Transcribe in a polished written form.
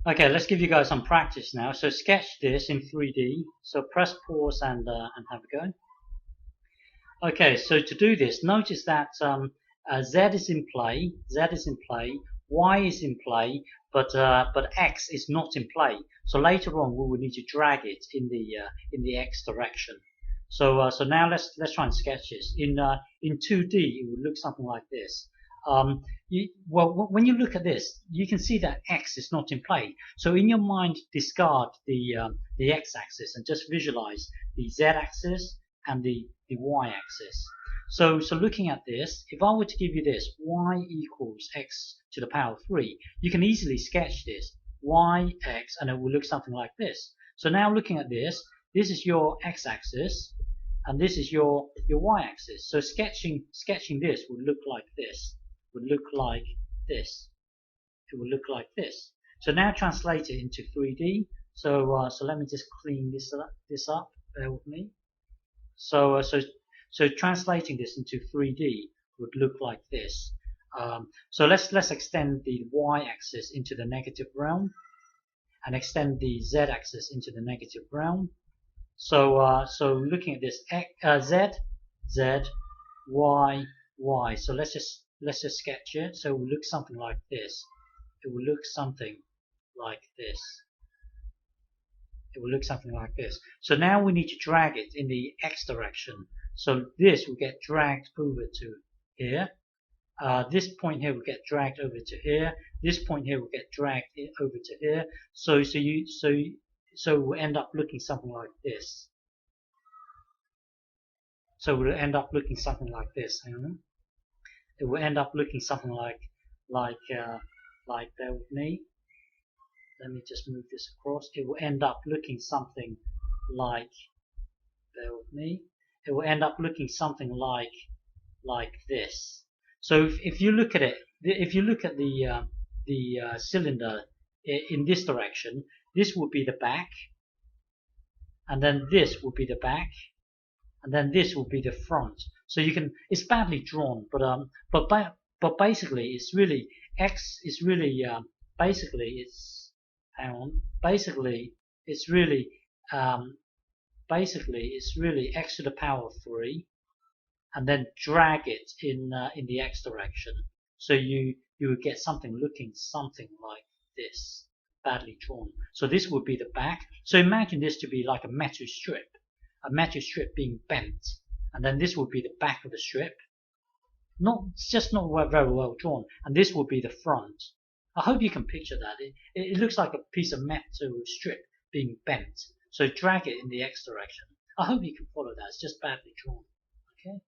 Okay, let's give you guys some practice now. So sketch this in 3D. So press pause and have a go. Okay, so to do this, notice that Z is in play, Y is in play, but X is not in play. So later on, we will need to drag it in the X direction. So now let's try and sketch this in 2D. It would look something like this. Well, when you look at this, you can see that X is not in play. So in your mind, discard the X-axis and just visualize the Z-axis and the Y-axis. So looking at this, if I were to give you this, y equals x to the power of 3, you can easily sketch this, y, x, and it will look something like this. So now looking at this, this is your x-axis, and this is your y-axis. So sketching this would look like this, It would look like this. So now translate it into 3D. So let me just clean this up, bear with me. So translating this into 3D would look like this. So let's extend the y-axis into the negative realm, and extend the z-axis into the negative realm. So looking at this, z, y, y. So let's just sketch it. So it will look something like this. It will look something like this. It will look something like this. So now we need to drag it in the x direction. So this will get dragged over to here. This point here will get dragged over to here. This point here will get dragged over to here. So it will end up looking something like this. So it will end up looking something like this. Hang on. It will end up looking something like bear with me. Let me just move this across. It will end up looking something like, bear with me. It will end up looking something like this. So if you look at it, if you look at the cylinder in this direction, this would be the back, and then this would be the back, and then this will be the front. So you can, it's badly drawn, but basically it's really x is really basically it's hang on. Basically it's really x to the power of 3, and then drag it in the x direction. So you would get something looking something like this, badly drawn. So this would be the back. So imagine this to be like a metal strip being bent, and then this would be the back of the strip. It's just not very well drawn. And this would be the front. I hope you can picture that. It looks like a piece of metal strip being bent. So drag it in the x direction. I hope you can follow that. It's just badly drawn. Okay.